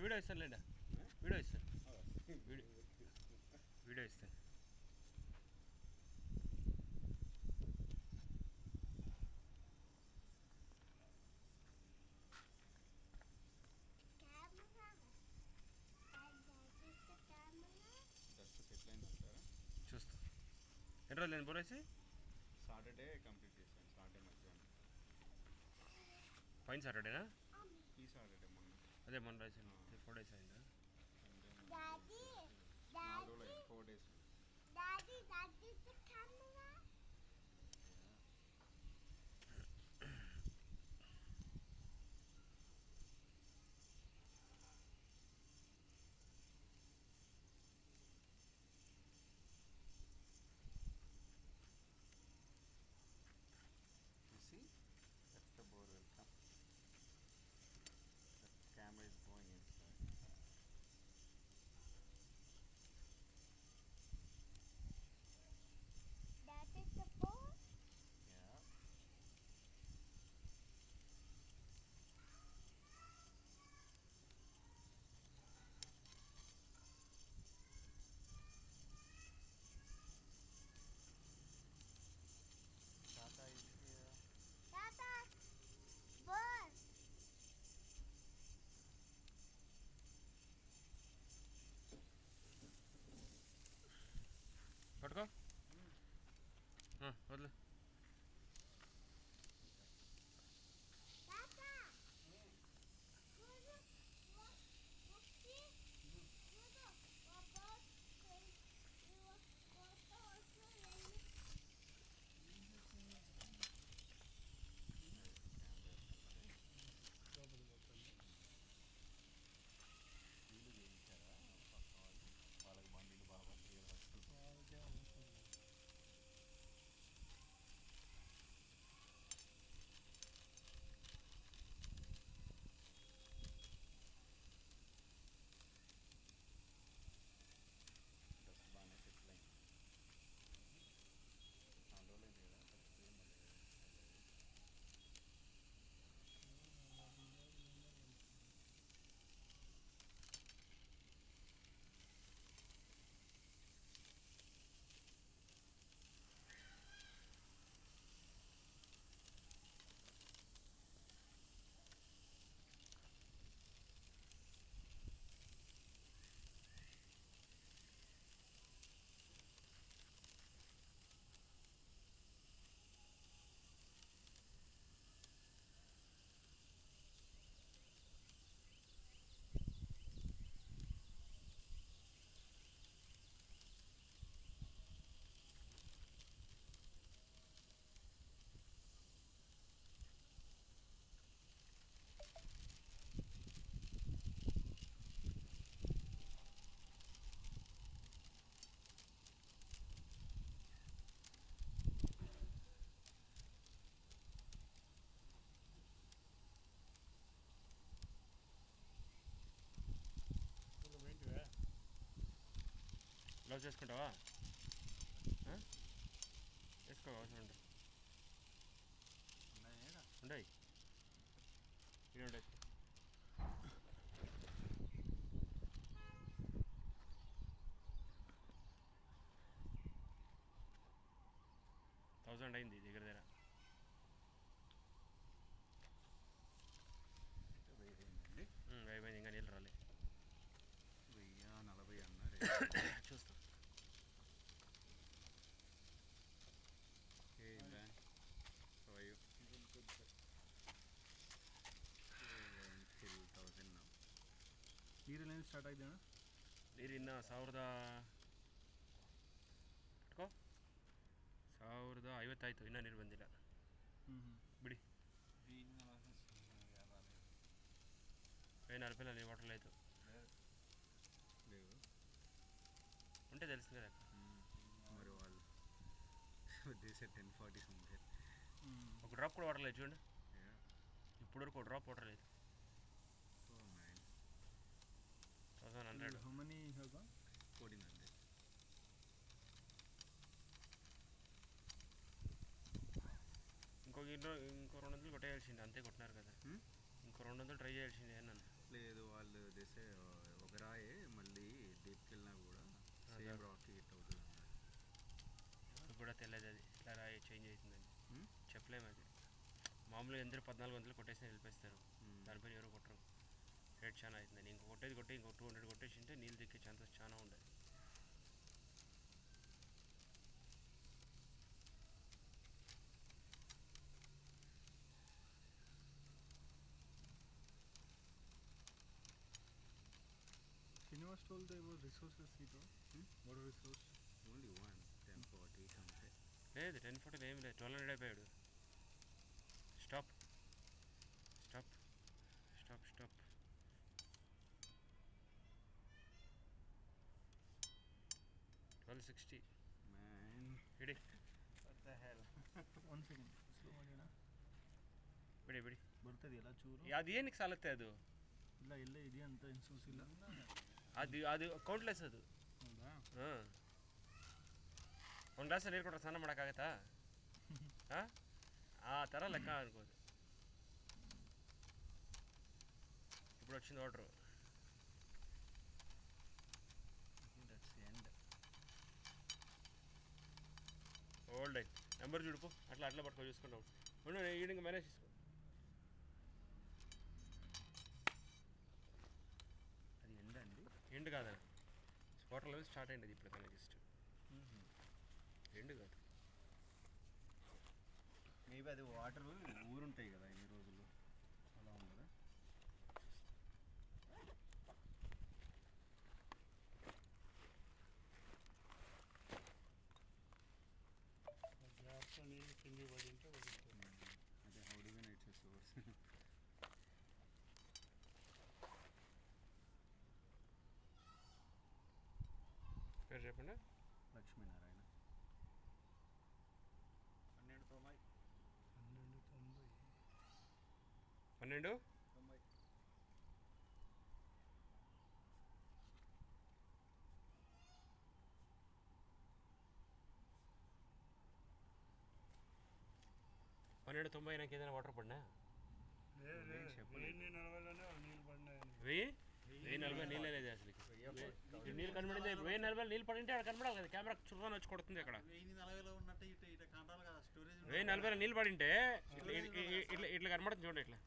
Video ఇస్తాను లేండి, video ఇస్తాను, వీడియో ఇస్తాను. చూస్తా. ఎన్ని రోజులు నేను పోలేసి సాటర్డే కంప్లీట్ చేశాను. సాటర్డే మధ్యాహ్నం. పైన సాటర్డేనా? ఈ సాటర్డే మొన్న. అదే మొన్న రాసాను. 4 days అయిందా? 4 days. See, that's the bore welcome. The camera is going inside. That is the bore? Yeah. Tata is here. Tata, bore. పట్టుకో, వదిలే. Tata. వీళ్ళు చేయించారా పక్క వాళ్ళు? వాళ్ళకి బండిలు బాగా డ్రెస్ బాగానే సెటిల్ అయింది. అందులోలేదు కదా గ్లౌజ్ వేసుకుంటావా? వేసుకో, అవసరం ఉండే ఉండయి, ఇవి ఉండయి. $1000 అయింది దగ్గర దగ్గర. 1000 అయిపోయింది, ఇంకా నీళ్ళు రాలే. 1040 అన్నారు. చూస్తా. Hey man, how are you? Good sir. Until 1000 now. ನೀರಲ್ಲಿ ಸ್ಟಾರ್ಟ್ ಆಗಿದೆ ಅಣ್ಣ? ನೀರು ಇನ್ನು 1000 ಇಟ್ಕೋ, 1050 ಆಯಿತು, ಇನ್ನೂ ನೀರು ಬಂದಿಲ್ಲ. ಬಿಡಿ. 40 వాటర్లో అవుతావు. లేవు ఉంటే తెలుస్తుంది కదా. మరి వాళ్ళు దేశ 1040 ఉంది. ఒక డ్రాప్ కూడా వాటర్ లేదు చూడండి. ఇప్పుడు వరకు ఒక డ్రాప్ వాటర్ లేదు. 1100. How many have gone? 1400. ఇంకో 200 కొట్టేయాల్సింది, అంతే కొట్టినారు కదా. ఇంకో 200 ట్రై చేయాల్సిందే అన్నాను. లేదు వాళ్ళు చేసే ఒక రాయే మళ్ళీ డీప్కి వెళ్ళినా కూడా సేమ్ రాక్కి హిట్ అవుతుంది అన్నారు. ఎవరికి కూడా తెలియదు అది ఇట్లా రాయి చేంజ్ అవుతుందని చెప్పలేము. అది మామూలుగా అందరూ 1400 కొట్టేసి వెళ్ళిపోస్తారు. దానిపైన ఎవరు కొట్టరు. రేట్ చాలా అవుతుందని ఇంకో కొట్టి ఇంకో 200 కొట్టేసి ఉంటే నీళ్ళు దిక్కే ఛాన్సెస్ చాలా ఉండదు. Srinivas told there was resources, he told. What are resource? Only one, 1040 something. లేదు 1040 ఏమి లేదు, 1200 అయిపోయాడు. Stop 1260 Man. ಬಿಡಿ What the hell? One second. Slow ಮಾಡೋಣ. ಬಿಡಿ ಬರ್ತದೆಯಲ್ಲ ಚೂರು. ಅದು ಏನಕ್ಕೆ ಸಾಲತ್ತೆ ಅದು? ಇಲ್ಲ ಎಲ್ಲೇ ಇದೆಯಾ ಅಂತ ಇನ್ಸೂಸ್ ಇಲ್ಲ. ಅದು ಕೌಂಟ್ಲೆಸ್ ಅದು. ಹೌದಾ? ಹಾಂ, ಒಂದು ಗ್ಲಾಸ್ ನೀರು ಕೊಟ್ಟರೆ ಸ್ನಾನ ಮಾಡೋಕ್ಕಾಗತ್ತಾ? ಹಾಂ, ఆ ಥರ లెక్క అనుకోదు. ఇప్పుడు వచ్చింది ఆర్డరు. ఓల్డ్ అయి నెంబర్ చూడుకో, అట్లా పట్టుకో, చూసుకుంటాం. ఉండు, ఈవినింగ్ మేనేజ్ చేసుకో. అది ఎండ అండి? ఎండు కాదా, వాటర్ లెవెల్ స్టార్ట్ అయింది ఇప్పుడు కానీ జస్ట్ ఎండు కాదు. మేబీ అది వాటర్ ఊరుంటాయి కదా ఇన్ని రోజులు, అలా ఉండదా? అదే how do we know its source. పేరు చెప్పండి. లక్ష్మీనారాయణ. 12 1290 నాకు ఏదైనా వాటర్ పడినా? 1040 నీళ్ళే లేదు అసలు. నీళ్ళు కనబడింది, 1040 నీళ్ళు పడింటే అక్కడ కనబడాలి కదా, కెమెరా చురుగా వచ్చి కొడుతుంది అక్కడ. 1040 నీళ్ళు పడింటే ఇట్లా కనబడుతుంది చూడండి, ఇట్లా.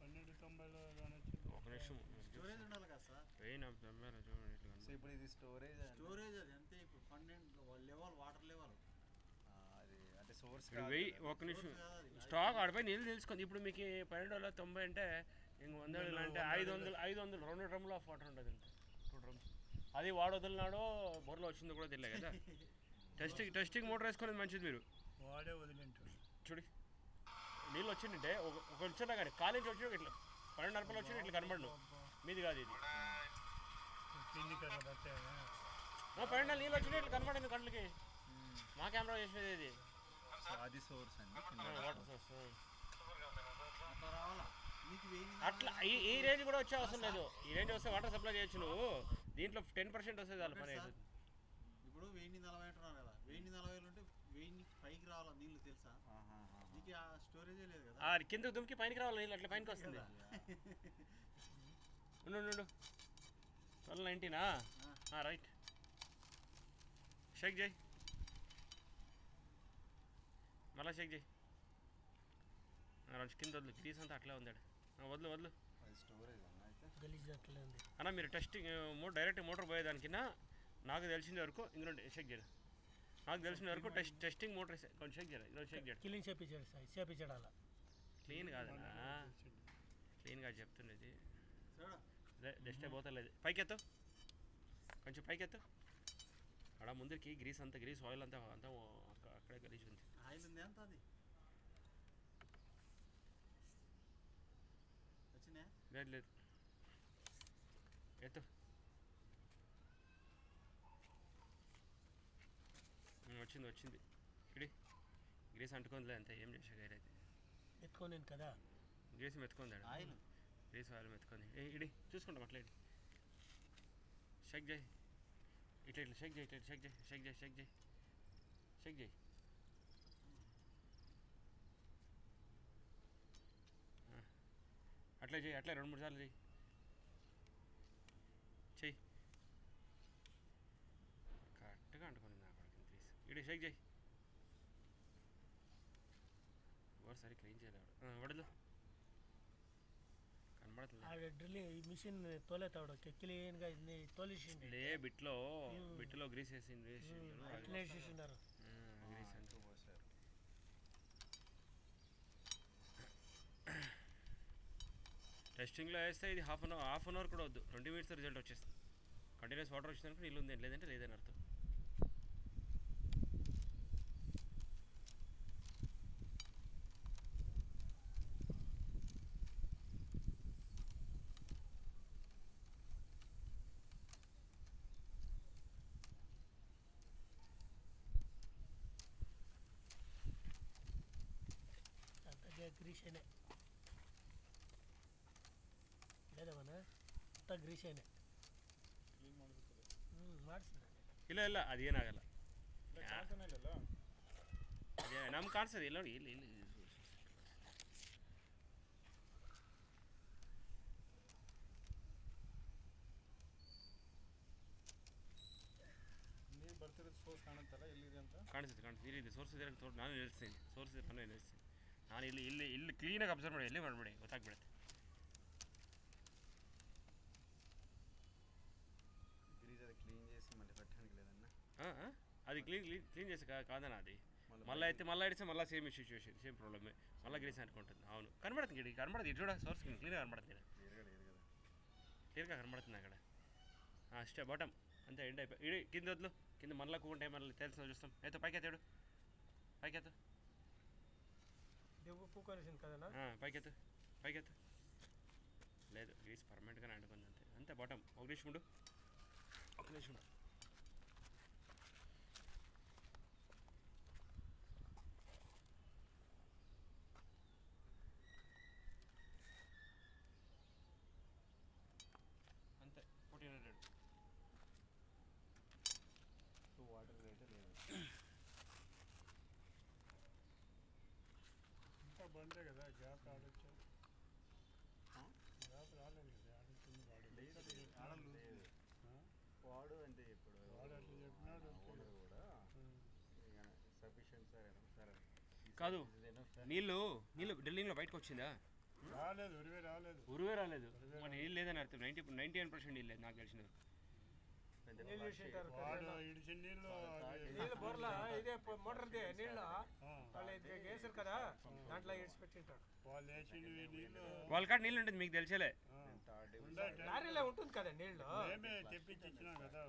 ఒక నిమిషం, 1090 చూడండి ఇట్లా. ఇప్పుడు ఇది స్టోరేజ్ అది అంతే. ఇప్పుడు 12 లెవెల్ వాటర్ లెవెల్ అది అంటే సోర్స్. ఒక నిమిషం, స్టాక్ ఆడిపోయి నీళ్ళు తెలుసుకుంది. ఇప్పుడు మీకు 1290 అంటే ఇంక 100 అంటే 500 2 డ్రమ్లు ఆఫ్ వాటర్ ఉంటుంది అంతే, 2 డ్రమ్స్. అది వాడు వదిలినాడో బొర్రలో వచ్చిందో కూడా తెలియదు కదా. టెస్టింగ్ మోటార్ వేసుకోలేదు మంచిది. మీరు వాడే వదిలింటాడు చూడి, నీళ్ళు వచ్చిందంటే ఒక వచ్చినా కానీ కాలేజీ వచ్చినా ఇట్లా 12 రూపాయలు వచ్చినా ఇట్లా కనబడు. మీది కాదు ఇది. 12 నీళ్ళు వచ్చినా ఇట్లా కనబడింది కళ్ళకి. మా కెమెరా చేసినది ఇది. అది సోర్స్ అండి, వాటర్ సోర్స్. అట్లా రావాలా నీకు అట్లా ఈ రేంజ్ కూడా వచ్చే అవసరం లేదు. ఈ రేంజ్ వస్తే వాటర్ సప్లై చేయొచ్చు నువ్వు. దీంట్లో 10% వస్తుంది వాళ్ళ పని అవుతుంది. ఇప్పుడు 1040 అంటున్నారు కదా, 1040 ఉంటే 1000 పైకి రావాలా నీళ్ళు తెలుసా? నీకు ఆ స్టోరేజే లేదు కదా. కిందకు దుమ్కి పైకి రావాలి నీళ్ళు, అట్లా పైకి వస్తుంది. ఉండు 1290 రైట్. షేక్ చేయి, మళ్ళీ షేక్ చేయి. కింద వద్దు, గ్రీస్ అంతా అట్లే ఉందాడు. వద్దు అది స్టోరేజ్ అన్న అయితే గలీజ్ అట్లే ఉంది అన్న. మీరు టెస్టింగ్ డైరెక్ట్ మోటార్ పోయేదానికినా నాకు తెలిసిన వరకు ఇందులో షేక్ చేయరు. నాకు తెలిసిన వరకు టెస్టింగ్ మోటార్ కొంచెం షేక్ చేయరు. ఈరోజు షేక్ చేయరు. క్లీన్ చేపించాడు అలా. క్లీన్ కాదన్నా, క్లీన్ కాదు చెప్తున్నది. జస్ట్ పోతలేదు. పైకెత్తు, కొంచెం పైకెత్తు. అక్కడ ముందరికి గ్రీస్ ఆయిల్ అంతా అక్కడే గలీజ్ ఉంది. ఆయిల్ ఉంది అంత అది వచ్చినా? లేదు ఎత్తు. వచ్చింది ఇక్కడి గ్రీస్ అంటుకుందిలే అంతే. ఏం చేసా గైర్ అయితే ఎత్తుకోలేను కదా, గ్రీస్ మెత్తుకుందాడు. ఆయిల్ గ్రీస్ ఆయిల్ మెత్తుకుంది. ఇడి చూసుకుంటాం అట్లా. ఇడి షేక్ చేయి, ఇట్లా షేక్ చేయి, షేక్ చేయి. అట్లా చేయి, అట్లా 2-3 సార్లు చేయి. ఇటు షేక్ చేయి ఒకసారి క్లీన్ చేయలేడు వడలు కనబడట్లేదు ఆడ డ్రిల్లింగ్ ఈ మిషన్ తోలేతాడు క్లీన్గా ఇది తోలేసింది లే బిట్లో గ్రీస్ వేసింది అట్లనే వేసేసినారు గ్రీస్ అంతా పోసారు. టెస్టింగ్లో వేస్తే ఇది హాఫ్ అన్ అవర్ కూడా వద్దు 20 minutes రిజల్ట్ వచ్చేస్తుంది కంటిన్యూస్ వాటర్ వచ్చిందనుకో నీళ్ళు ఉంది లేదంటే లేదని అర్థం అంతగా గ్రీషేనే లేదವನ ಅಂತ ಗ್ರೀಸೇನೆ ಕ್ಲೀನ್ ಮಾಡಬೇಕಾದ್ರೆ ಮಾಡಿಸ್ತಾನೆ ಇಲ್ಲ ಅದೇನಾಗಲ್ಲ ಕಾಣ್ತಾನೆ ಇಲ್ಲಲ್ಲ ಅದೇ ನಮ್ಗೆ ಕಾಣಿಸ್ತದೆ ಇಲ್ಲ ನೋಡಿ ಇಲ್ಲಿ ನೀರು ಬರ್ತಿರೋದು ಸೋರ್ಸ್ ಕಾಣುತ್ತಲ್ಲ ಎಲ್ಲಿದೆ ಅಂತ ಕಾಣಿಸುತ್ತೆ ಇಲ್ಲಿದೆ ಸೋರ್ಸ್ ಇದೆ ನಾನು ನಿಲ್ಲಿಸ್ತೀನಿ ಸೋರ್ಸ್ ಇದೆ ನಾನು ನಿಲ್ಲಿಸ್ತೀನಿ ನಾನು ಇಲ್ಲಿ ಕ್ಲೀನಾಗಿ ಅಬ್ಸರ್ವ್ ಮಾಡಿ ಎಲ್ಲಿ ಮಾಡಬೇಡಿ ಗೊತ್ತಾಗ್ಬಿಡುತ್ತೆ గ్రీజ్ అది క్లీన్ చేసి మళ్ళీ పెట్టడానికి లేదన్నా అది క్లీన్ చేసి కాదనా అది మళ్ళీ అయితే మళ్ళీ అడిస్తే మళ్ళీ సేమ్ సిచ్యువేషన్ సేమ్ ప్రాబ్లమే మళ్ళీ గ్రీస్ అనుకుంటుంది అవును కనబడుతుంది ఇది కనబడుతుంది ఇటు కూడా సోర్స్ క్లీన్గా కనబడుతుంది క్లియర్గా కనబడుతుంది అక్కడ అಷ್ಟೇ బాటమ్ అంతే ఎండ్ అయిపోయి ఇడి కింద వద్దు కింద మళ్ళీ కూకుంటే మళ్ళీ తెలిసిన చూస్తాం అయితే పైకెత్తాడు పైకెత్తు దేవుడు పూకొనేసింది కదనా పైకెత్తు లేదు గ్రీస్ పర్మనెంట్గానే అంటుకుంది అంతే అంతే బాటమ్ ఒక నిమిషం ఉండు అంతే 1400 వాటర్ రేట్ లేదు ఇంకా బందే కదా గ్యాప్ ఆడొచ్చు గ్యాప్ రాలేదు కదా ఆడుతుంది వాడు అంటే ఇప్పుడు వాడు అట్లా చెప్పినాడు ఓనర్ కూడా సఫిషియెంట్ సార్ కాదు నీళ్ళు డ్రిల్లింగ్లో బయటకు వచ్చిందా రాలేదు ఉరువే రాలేదు మరి నీళ్ళు లేదని అర్థం 99% నీళ్ళు లేదు నాకు తెలిసిన నీళ్ళు వేసింటారు నీళ్ళు బోర్లా ఇదే మోటార్ది నీళ్ళు వాళ్ళు వేసారు కదా దాంట్లో ఇడిచిపెట్టింటాడు వాళ్ళ కాడ నీళ్ళు ఉంటుంది మీకు తెలిసేలే లారీలో ఉంటుంది కదా నీళ్ళు తెప్పించి ఇచ్చినా కదా